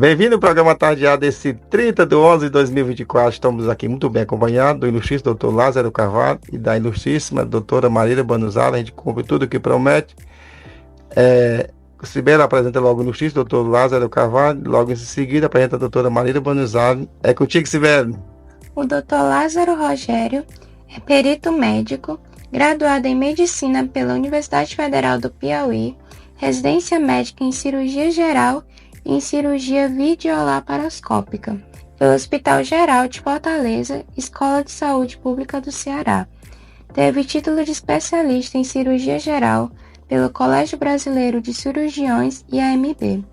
Bem-vindo ao programa tardeado desse 30 de 11 de 2024. Estamos aqui muito bem acompanhados do ilustríssimo Dr. Lázaro Carvalho e da ilustríssima doutora Marília Banuzala. A gente cumpre tudo o que promete. Primeiro apresenta logo o ilustríssimo Dr. Lázaro Carvalho, logo em seguida apresenta a doutora Marília Banuzala. É contigo, Sibeli. O Dr. Lázaro Rogério é perito médico, graduado em Medicina pela Universidade Federal do Piauí, residência médica em Cirurgia Geral e em Cirurgia Videolaparoscópica, pelo Hospital Geral de Fortaleza, Escola de Saúde Pública do Ceará. Teve título de especialista em Cirurgia Geral pelo Colégio Brasileiro de Cirurgiões e AMB,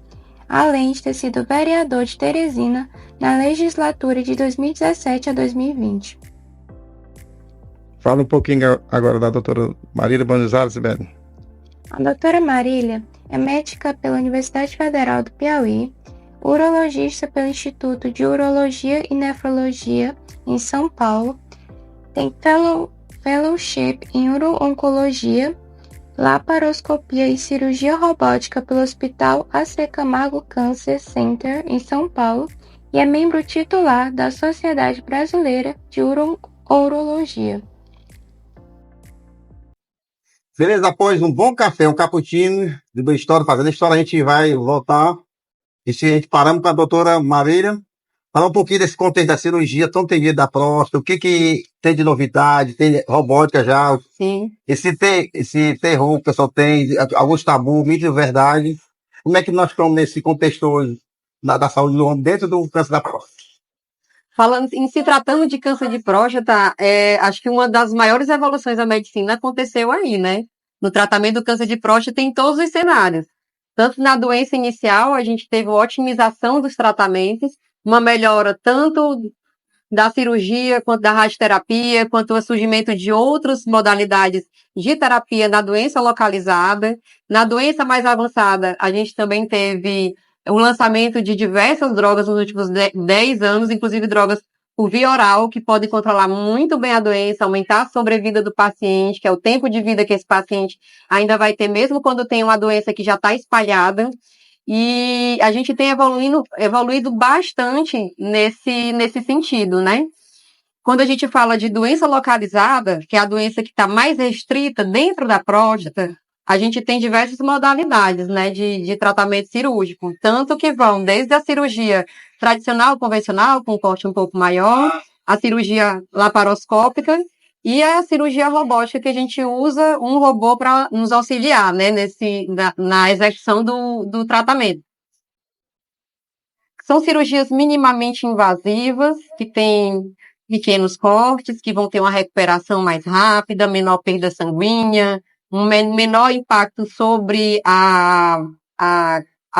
além de ter sido vereador de Teresina na legislatura de 2017 a 2020. Fala um pouquinho agora da doutora Marília Banuzala, Sibeli. A doutora Marília é médica pela Universidade Federal do Piauí, urologista pelo Instituto de Urologia e Nefrologia em São Paulo, tem fellowship em uro-oncologia, laparoscopia e cirurgia robótica pelo Hospital AC Camargo Cancer Center em São Paulo e é membro titular da Sociedade Brasileira de Urologia. Beleza, após um bom café, um cappuccino, de história, fazendo história, a gente vai voltar. E se a gente paramos com a doutora Marília, falar um pouquinho desse contexto da cirurgia tão temida da próstata, o que tem de novidade, tem robótica já. Sim. Esse terror que o pessoal tem, alguns tabus, mito e verdade. Como é que nós estamos nesse contexto hoje da saúde do homem dentro do câncer da próstata? Se tratando de câncer de próstata, acho que uma das maiores evoluções da medicina aconteceu aí, né? No tratamento do câncer de próstata em todos os cenários. Tanto na doença inicial, a gente teve uma otimização dos tratamentos, uma melhora tanto da cirurgia, quanto da radioterapia, quanto o surgimento de outras modalidades de terapia na doença localizada. Na doença mais avançada, a gente também teve o lançamento de diversas drogas nos últimos 10 anos, inclusive drogas por via oral, que podem controlar muito bem a doença, aumentar a sobrevida do paciente, que é o tempo de vida que esse paciente ainda vai ter, mesmo quando tem uma doença que já está espalhada. E a gente tem evoluído bastante nesse sentido, né? Quando a gente fala de doença localizada, que é a doença que está mais restrita dentro da próstata, a gente tem diversas modalidades, né, de tratamento cirúrgico, tanto que vão desde a cirurgia tradicional, convencional, com um corte um pouco maior, a cirurgia laparoscópica e a cirurgia robótica, que a gente usa um robô para nos auxiliar, né, na execução do tratamento. São cirurgias minimamente invasivas, que têm pequenos cortes, que vão ter uma recuperação mais rápida, menor perda sanguínea, um menor impacto sobre a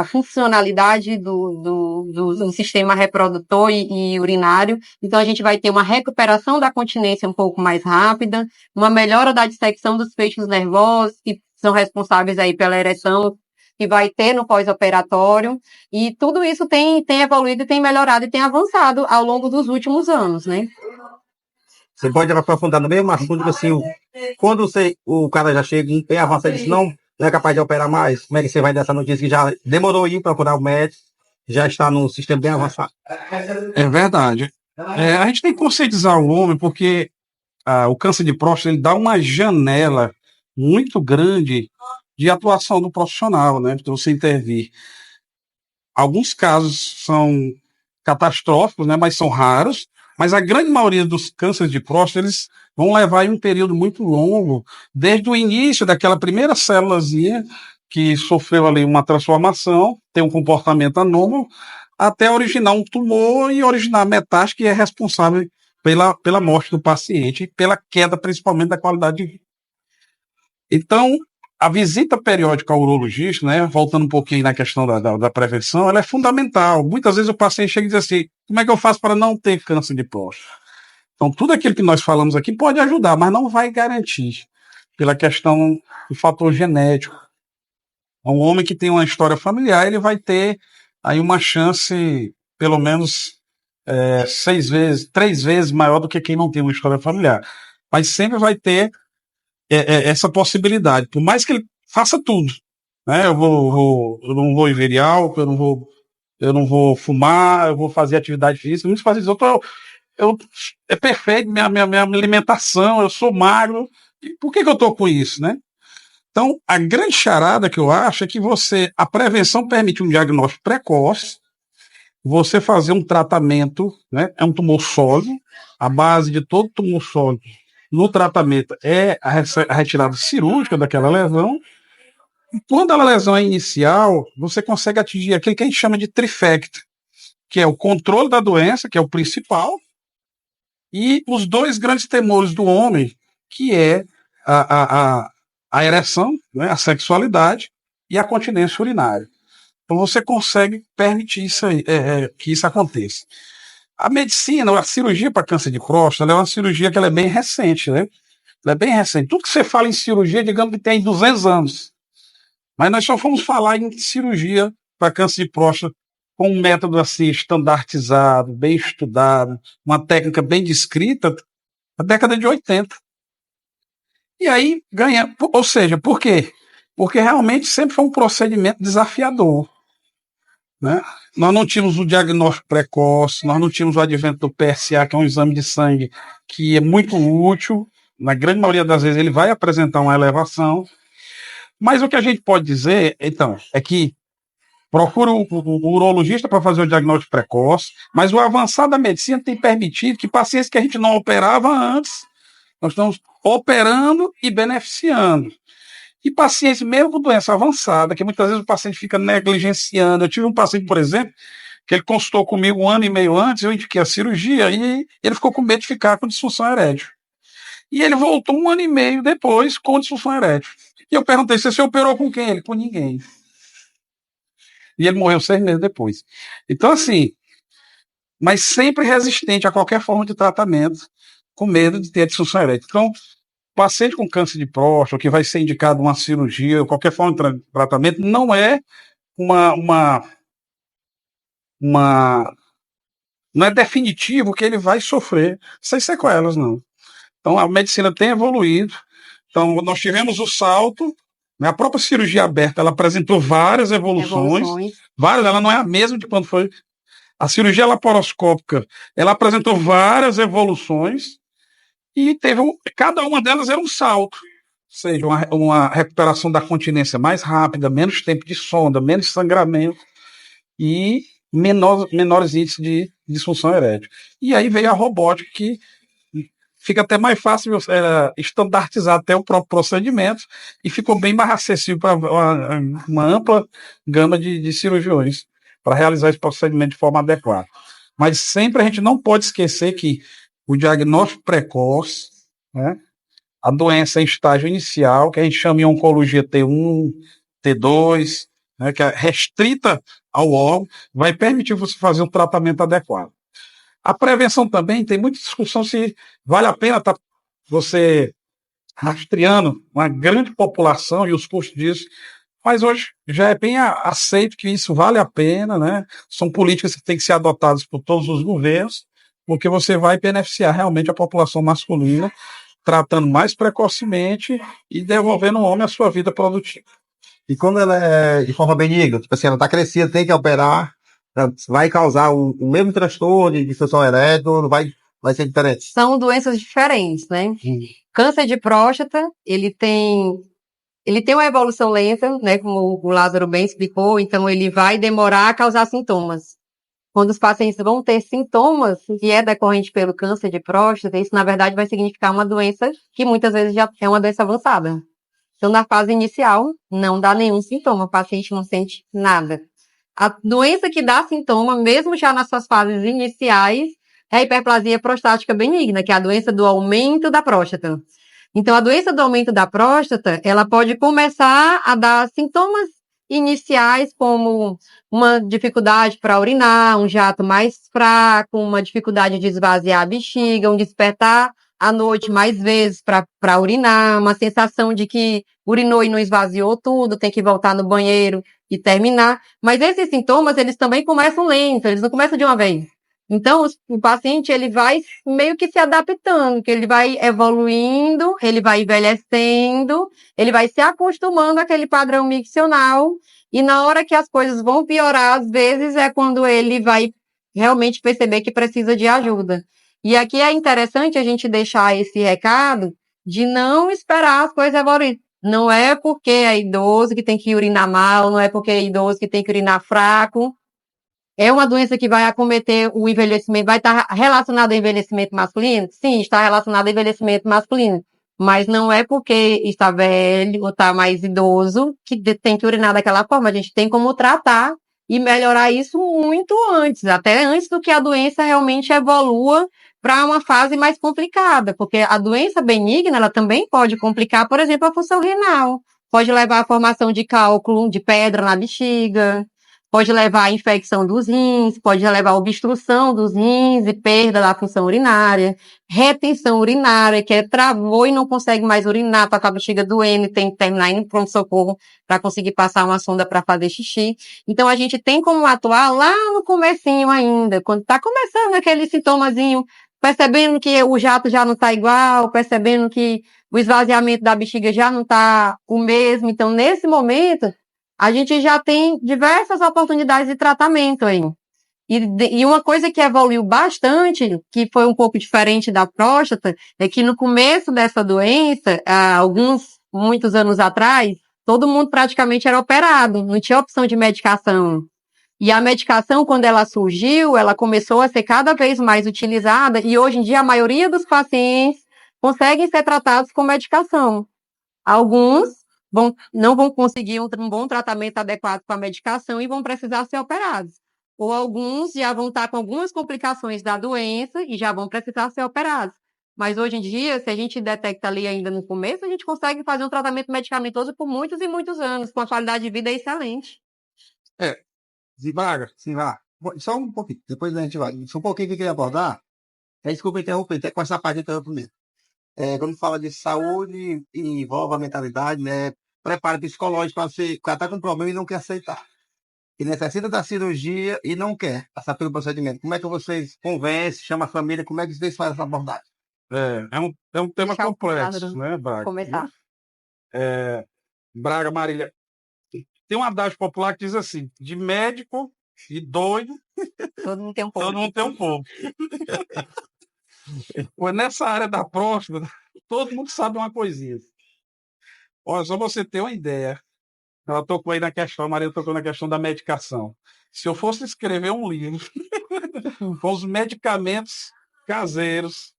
funcionalidade do sistema reprodutor e urinário. Então, a gente vai ter uma recuperação da continência um pouco mais rápida, uma melhora da dissecção dos feixes nervosos, que são responsáveis aí pela ereção, que vai ter no pós-operatório. E tudo isso tem evoluído, tem melhorado e tem avançado ao longo dos últimos anos, né? Você pode aprofundar no mesmo assunto, assim, quando o cara já chega bem avançado e diz, não é capaz de operar mais, como é que você vai dessa notícia que já demorou ir procurar o médico, já está num sistema bem avançado? É verdade. A gente tem que conscientizar o homem, porque o câncer de próstata ele dá uma janela muito grande de atuação do profissional, né, para você intervir. Alguns casos são catastróficos, né, mas são raros. Mas a grande maioria dos cânceres de próstata, eles vão levar em um período muito longo, desde o início daquela primeira célulazinha que sofreu ali uma transformação, tem um comportamento anômalo, até originar um tumor e originar metástase, que é responsável pela morte do paciente e pela queda, principalmente, da qualidade de vida. Então, a visita periódica ao urologista, né, voltando um pouquinho na questão da prevenção, ela é fundamental. Muitas vezes o paciente chega e diz assim, como é que eu faço para não ter câncer de próstata? Então, tudo aquilo que nós falamos aqui pode ajudar, mas não vai garantir, pela questão do fator genético. Um homem que tem uma história familiar, ele vai ter aí uma chance, pelo menos, 3 vezes maior do que quem não tem uma história familiar. Mas sempre vai ter essa possibilidade, por mais que ele faça tudo, né? Eu não vou enviar álcool, eu não vou eu não vou fumar, eu vou fazer atividade física. Muitos fazem isso, é perfeito minha alimentação, eu sou magro. E por que eu estou com isso, né? Então, a grande charada que eu acho é que a prevenção permite um diagnóstico precoce, você fazer um tratamento, né? É um tumor sólido, a base de todo tumor sólido no tratamento é a retirada cirúrgica daquela lesão. E quando a lesão é inicial, você consegue atingir aquilo que a gente chama de trifecta, que é o controle da doença, que é o principal, e os dois grandes temores do homem, que é a ereção, né, a sexualidade e a continência urinária. Então você consegue permitir isso aí, que isso aconteça. A medicina, a cirurgia para câncer de próstata, ela é uma cirurgia que ela é bem recente, né? Ela é bem recente. Tudo que você fala em cirurgia, digamos que tem 200 anos. Mas nós só fomos falar em cirurgia para câncer de próstata com um método assim estandartizado, bem estudado, uma técnica bem descrita, na década de 80. E aí ganha, ou seja, por quê? Porque realmente sempre foi um procedimento desafiador, né? Nós não tínhamos o diagnóstico precoce, nós não tínhamos o advento do PSA, que é um exame de sangue que é muito útil, na grande maioria das vezes ele vai apresentar uma elevação, mas o que a gente pode dizer, então, é que procura o urologista para fazer o diagnóstico precoce, mas o avançar da medicina tem permitido que pacientes que a gente não operava antes, nós estamos operando e beneficiando. E pacientes mesmo com doença avançada, que muitas vezes o paciente fica negligenciando. Eu tive um paciente, por exemplo, que ele consultou comigo 1 ano e meio antes, eu indiquei a cirurgia e ele ficou com medo de ficar com disfunção erétil. E ele voltou 1 ano e meio depois com disfunção erétil. E eu perguntei, você operou com quem? Ele, com ninguém. E ele morreu 6 meses depois. Então, assim, mas sempre resistente a qualquer forma de tratamento, com medo de ter a disfunção erétil. Então, paciente com câncer de próstata, que vai ser indicado uma cirurgia, ou qualquer forma de tratamento, não é não é definitivo que ele vai sofrer sem sequelas, não. Então, a medicina tem evoluído. Então, nós tivemos o salto, né? A própria cirurgia aberta, ela apresentou várias evoluções. Várias, ela não é a mesma de quando foi. A cirurgia laparoscópica, ela apresentou várias evoluções e cada uma delas era um salto. Ou seja, uma recuperação da continência mais rápida, menos tempo de sonda, menos sangramento e menores índices de disfunção erétil. E aí veio a robótica, que fica até mais fácil estandartizar até o próprio procedimento e ficou bem mais acessível para uma ampla gama de cirurgiões para realizar esse procedimento de forma adequada. Mas sempre a gente não pode esquecer que o diagnóstico precoce, né, a doença em estágio inicial, que a gente chama em oncologia T1, T2, né, que é restrita ao órgão, vai permitir você fazer um tratamento adequado. A prevenção também, tem muita discussão se vale a pena você rastreando uma grande população e os custos disso, mas hoje já é bem aceito que isso vale a pena, né? São políticas que têm que ser adotadas por todos os governos, porque você vai beneficiar realmente a população masculina, tratando mais precocemente e devolvendo ao homem a sua vida produtiva. E quando ela é de forma benigna, tipo assim, ela está crescida, tem que operar, vai causar o mesmo transtorno de disfunção erétil, não vai ser diferente? São doenças diferentes, né? Câncer de próstata, ele tem uma evolução lenta, né? Como o Lázaro bem explicou, então ele vai demorar a causar sintomas. Quando os pacientes vão ter sintomas que é decorrente pelo câncer de próstata, isso na verdade vai significar uma doença que muitas vezes já é uma doença avançada. Então, na fase inicial, não dá nenhum sintoma, o paciente não sente nada. A doença que dá sintoma, mesmo já nas suas fases iniciais, é a hiperplasia prostática benigna, que é a doença do aumento da próstata. Então, a doença do aumento da próstata, ela pode começar a dar sintomas iniciais, como uma dificuldade para urinar, um jato mais fraco, uma dificuldade de esvaziar a bexiga, um despertar à noite mais vezes para urinar, uma sensação de que urinou e não esvaziou tudo, tem que voltar no banheiro e terminar. Mas esses sintomas, eles também começam lentos, eles não começam de uma vez. Então, o paciente, ele vai meio que se adaptando, que ele vai evoluindo, ele vai envelhecendo, ele vai se acostumando àquele padrão miccional, e na hora que as coisas vão piorar, às vezes é quando ele vai realmente perceber que precisa de ajuda. E aqui é interessante a gente deixar esse recado de não esperar as coisas evoluírem. Não é porque é idoso que tem que urinar mal, não é porque é idoso que tem que urinar fraco. É uma doença que vai acometer o envelhecimento, vai estar relacionada ao envelhecimento masculino? Sim, está relacionada ao envelhecimento masculino. Mas não é porque está velho ou está mais idoso que tem que urinar daquela forma. A gente tem como tratar e melhorar isso muito antes, até antes do que a doença realmente evolua para uma fase mais complicada, porque a doença benigna, ela também pode complicar, por exemplo, a função renal, pode levar à formação de cálculo, de pedra na bexiga, pode levar à infecção dos rins, pode levar à obstrução dos rins e perda da função urinária, retenção urinária, que é travou e não consegue mais urinar, tá com a bexiga doendo e tem que terminar indo pronto-socorro para conseguir passar uma sonda para fazer xixi. Então, a gente tem como atuar lá no comecinho ainda, quando está começando aquele sintomazinho, percebendo que o jato já não está igual, percebendo que o esvaziamento da bexiga já não está o mesmo. Então, nesse momento, a gente já tem diversas oportunidades de tratamento aí. E uma coisa que evoluiu bastante, que foi um pouco diferente da próstata, é que no começo dessa doença, muitos anos atrás, todo mundo praticamente era operado, não tinha opção de medicação. E a medicação, quando ela surgiu, ela começou a ser cada vez mais utilizada e hoje em dia a maioria dos pacientes conseguem ser tratados com medicação. Alguns não vão conseguir um bom tratamento adequado com a medicação e vão precisar ser operados. Ou alguns já vão estar com algumas complicações da doença e já vão precisar ser operados. Mas hoje em dia, se a gente detecta ali ainda no começo, a gente consegue fazer um tratamento medicamentoso por muitos e muitos anos, com a qualidade de vida excelente. Zivaga, sim, vá. Só um pouquinho, depois a gente vai. Só um pouquinho que eu queria abordar. Desculpa interromper, até com essa parte então primeiro. Quando fala de saúde, envolve a mentalidade, né? Preparo psicológico para você, o cara tá com um problema e não quer aceitar. E necessita da cirurgia e não quer passar pelo procedimento. Como é que vocês convencem, chama a família, como é que vocês fazem essa abordagem? É um tema Deixar o complexo, quadro né, Braga? começar. Braga, Marília, tem um adágio popular que diz assim: de médico e doido, Todo mundo tem um todo pouco. mundo tem um pouco. Pois nessa área da próstata, todo mundo sabe uma coisinha. Olha, só você ter uma ideia. Ela tocou aí na questão, a Maria tocou na questão da medicação. Se eu fosse escrever um livro com os medicamentos caseiros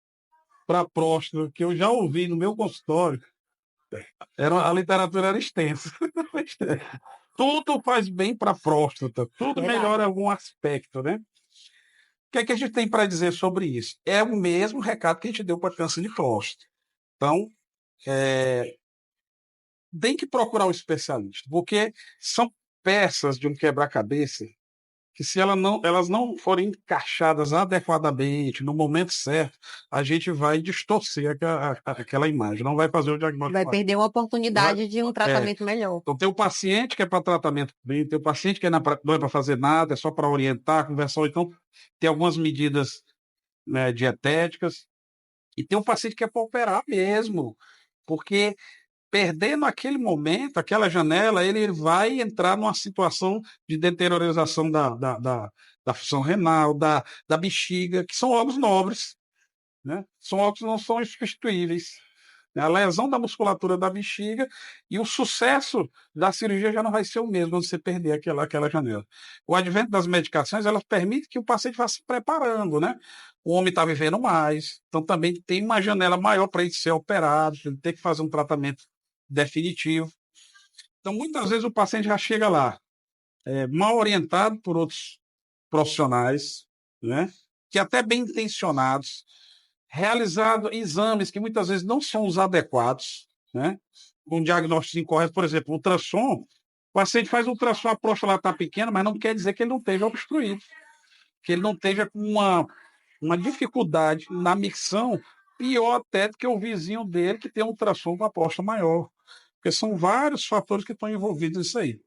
para próstata que eu já ouvi no meu consultório, a literatura era extensa. Tudo faz bem para a próstata, tudo Verdade. melhora algum aspecto, né? O que é que a gente tem para dizer sobre isso? É o mesmo recado que a gente deu para câncer de próstata. Então, tem que procurar um especialista, porque são peças de um quebra-cabeça que se elas não forem encaixadas adequadamente, no momento certo, a gente vai distorcer aquela imagem, não vai fazer o diagnóstico. Vai perder uma oportunidade de um tratamento melhor. Então, tem o paciente que é para tratamento bem, tem o paciente que não é para fazer nada, é só para orientar, conversar, ou então tem algumas medidas, né, dietéticas, e tem um paciente que é para operar mesmo, porque perdendo aquele momento, aquela janela, ele vai entrar numa situação de deteriorização da função renal, da bexiga, que são órgãos nobres, né? São órgãos que não são substituíveis. A lesão da musculatura da bexiga e o sucesso da cirurgia já não vai ser o mesmo quando você perder aquela janela. O advento das medicações, elas permitem que o paciente vá se preparando, né? O homem está vivendo mais, então também tem uma janela maior para ele ser operado, ele ter que fazer um tratamento definitivo. Então, muitas vezes o paciente já chega lá mal orientado por outros profissionais, né? Que até bem intencionados, realizado exames que muitas vezes não são os adequados, né? Um diagnóstico incorreto, por exemplo, ultrassom, o paciente faz um ultrassom, a próstata está pequena, mas não quer dizer que ele não esteja obstruído, que ele não esteja com uma dificuldade na micção pior até do que o vizinho dele que tem um ultrassom com a próstata maior. Porque são vários fatores que estão envolvidos nisso aí.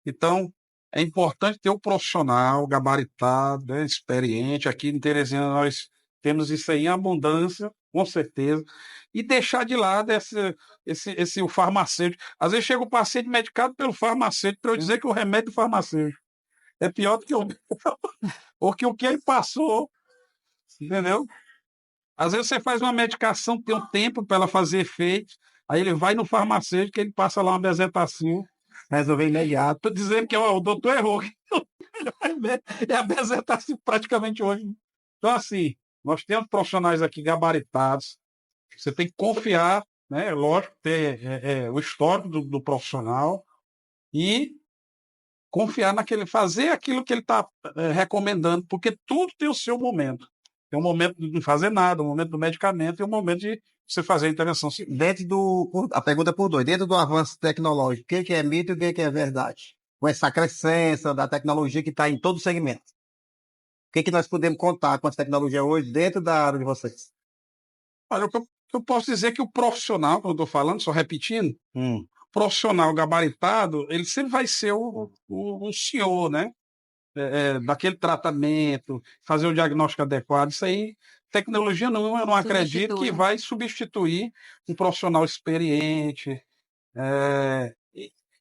Então, é importante ter um profissional gabaritado, né, experiente. Aqui em Teresina nós temos isso aí em abundância, com certeza. E deixar de lado o farmacêutico. Às vezes chega o paciente medicado pelo farmacêutico para eu dizer que o remédio do farmacêutico é pior do que o meu, porque o que ele passou, entendeu? Às vezes você faz uma medicação, tem um tempo para ela fazer efeito, aí ele vai no farmacêutico, ele passa lá uma bezetacil, resolver imediato, tô dizendo que ó, o doutor errou, é a bezetacil praticamente hoje. Então, assim, nós temos profissionais aqui gabaritados, você tem que confiar, né? Lógico, ter o histórico do profissional e confiar naquele, fazer aquilo que ele está recomendando, porque tudo tem o seu momento. Tem um momento de não fazer nada, um momento do medicamento e um momento de você fazer a intervenção. A pergunta é por dois, dentro do avanço tecnológico, o que é mito e o que é verdade? Com essa crescência da tecnologia que está em todo o segmento. O que nós podemos contar com essa tecnologia hoje dentro da área de vocês? Olha, eu posso dizer que o profissional, quando eu estou falando, só repetindo, profissional gabaritado, ele sempre vai ser o senhor, né? Daquele tratamento, fazer o diagnóstico adequado, isso aí, tecnologia não, eu não acredito que vai substituir um profissional experiente.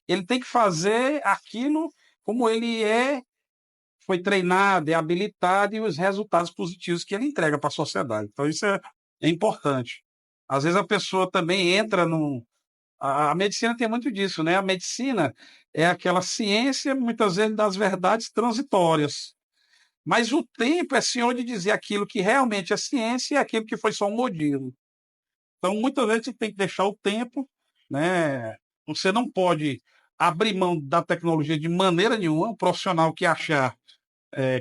Ele tem que fazer aquilo como ele foi treinado, é habilitado e os resultados positivos que ele entrega para a sociedade. Então isso é importante. Às vezes a pessoa também entra num... A medicina tem muito disso, né? A medicina é aquela ciência, muitas vezes, das verdades transitórias. Mas o tempo é senhor de dizer aquilo que realmente é ciência e aquilo que foi só um modelo. Então, muitas vezes, você tem que deixar o tempo, né? Você não pode abrir mão da tecnologia de maneira nenhuma. Um profissional que achar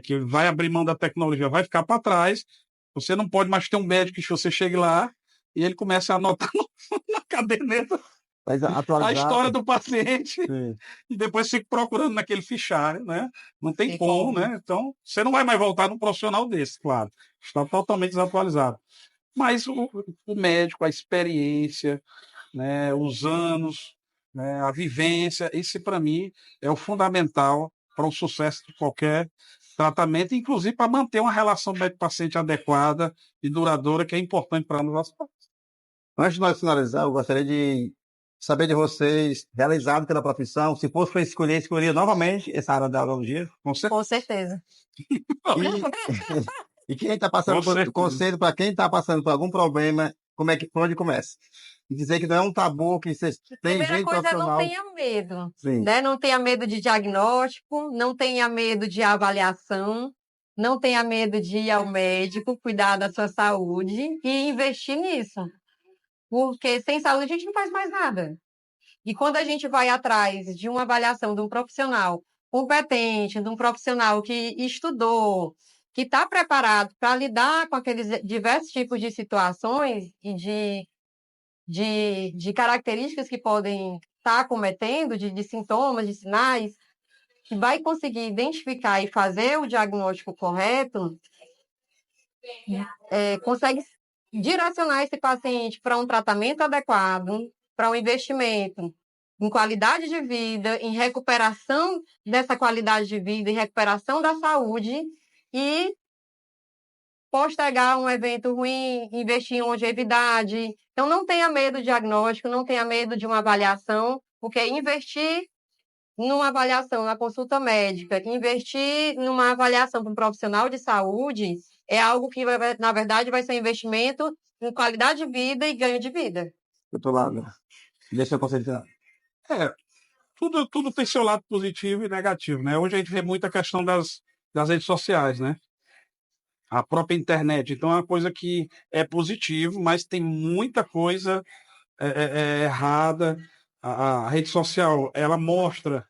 que vai abrir mão da tecnologia vai ficar para trás. Você não pode mais ter um médico que você chegue lá e ele comece a anotar na caderneta a história do paciente e depois fica procurando naquele fichário, né? Não tem como, né? Então, você não vai mais voltar num profissional desse, claro. Está totalmente desatualizado. Mas o médico, a experiência, né, os anos, né, a vivência, esse para mim é o fundamental para o sucesso de qualquer tratamento, inclusive para manter uma relação médico-paciente adequada e duradoura, que é importante para nós. Antes de nós finalizar, eu gostaria de saber de vocês, realizado pela profissão, se fosse para escolher, escolheria novamente essa área da urologia. Com certeza. E quem está passando por conselho para quem está passando por algum problema, por onde começa? E dizer que não é um tabu, que você tem Primeira jeito coisa profissional. É não tenha medo, né? Não tenha medo de diagnóstico, não tenha medo de avaliação, não tenha medo de ir ao médico, cuidar da sua saúde e investir nisso. Porque sem saúde a gente não faz mais nada. E quando a gente vai atrás de uma avaliação de um profissional competente, de um profissional que estudou, que está preparado para lidar com aqueles diversos tipos de situações e de características que podem estar cometendo, de sintomas, de sinais, que vai conseguir identificar e fazer o diagnóstico correto, consegue direcionar esse paciente para um tratamento adequado, para um investimento em qualidade de vida, em recuperação dessa qualidade de vida, em recuperação da saúde e postergar um evento ruim, investir em longevidade. Então, não tenha medo do diagnóstico, não tenha medo de uma avaliação, porque investir numa avaliação, na consulta médica, investir numa avaliação para um profissional de saúde é algo que, na verdade, vai ser um investimento em qualidade de vida e ganho de vida. Doutor Lázaro, deixa eu concentrar. Tudo tem seu lado positivo e negativo, né? Hoje a gente vê muita questão das redes sociais, né? A própria internet. Então é uma coisa que é positivo, mas tem muita coisa errada. A rede social, ela mostra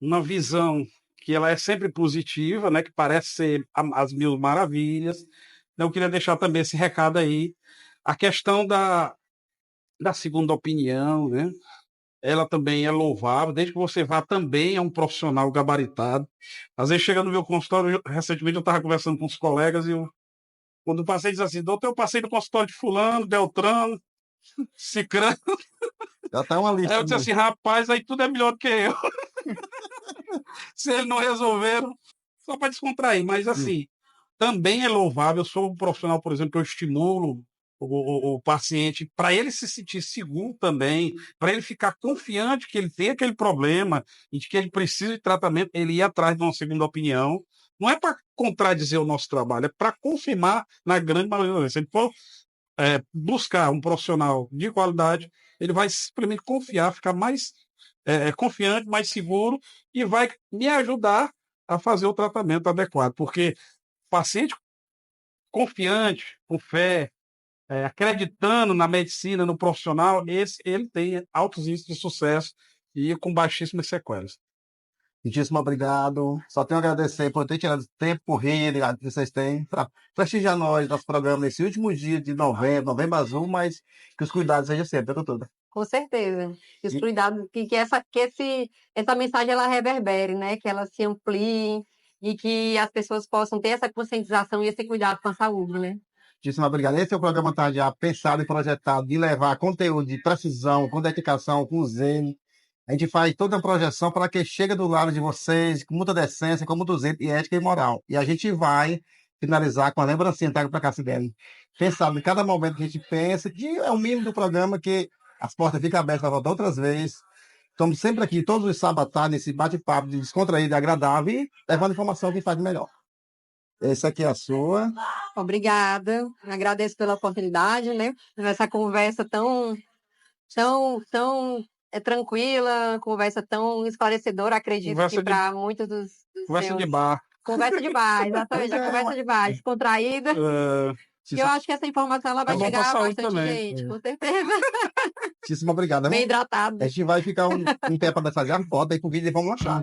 uma visão que ela é sempre positiva, né? Que parece ser as mil maravilhas. Então, eu queria deixar também esse recado aí. A questão da segunda opinião, né? Ela também é louvável, desde que você vá também a um profissional gabaritado. Às vezes chega no meu consultório, recentemente eu estava conversando com os colegas e quando o paciente diz assim, doutor, eu passei no consultório de fulano, Beltrano, Cicrano. Já tá uma lista. Aí eu disse assim, rapaz, aí tudo é melhor do que eu. Se eles não resolveram, só para descontrair. Mas, assim, também é louvável. Eu sou um profissional, por exemplo, que eu estimulo o paciente para ele se sentir seguro também, para ele ficar confiante que ele tem aquele problema e de que ele precisa de tratamento, ele ir atrás de uma segunda opinião. Não é para contradizer o nosso trabalho, é para confirmar na grande maioria das vezes. Se ele for buscar um profissional de qualidade, ele vai simplesmente confiar, ficar mais confiante, mais seguro e vai me ajudar a fazer o tratamento adequado, porque paciente confiante, com fé, acreditando na medicina, no profissional, ele tem altos índices de sucesso e com baixíssimas sequelas. Muitíssimo obrigado. Só tenho a agradecer por ter tirado tempo corrido que vocês têm para prestigiar nós, nosso programa, nesse último dia de novembro azul, mas que os cuidados sejam sempre, doutora. Com certeza. Que os E- cuidados, essa mensagem ela reverbere, né? Que ela se amplie e que as pessoas possam ter essa conscientização e esse cuidado com a saúde, né? Muitíssimo obrigado. Esse é o programa já pensado e projetado de levar conteúdo de precisão, com dedicação, com zelo. A gente faz toda a projeção para que chegue do lado de vocês com muita decência, com muito zelo e ética e moral. E a gente vai finalizar com a lembrancinha, trago para cá, Sibeli. Pensado em cada momento que a gente pensa, que é o mínimo do programa, que as portas ficam abertas para voltar outras vezes. Estamos sempre aqui, todos os sábados, à tarde, nesse bate-papo de descontraído e agradável e levando informação que faz de melhor. Essa aqui é a sua. Obrigada. Agradeço pela oportunidade, né? Essa conversa tão tranquila, conversa tão esclarecedora, acredito Conversa que de- para muitos dos Conversa seus... de bar. Conversa de bar, exatamente, a conversa de bar, descontraída. E eu acho que essa informação ela vai bom pra chegar a saúde bastante também. gente, com certeza. Muitíssimo obrigado. Bem hidratado. A gente vai ficar um pé para fazer a foto aí pro vídeo e vamos lançar.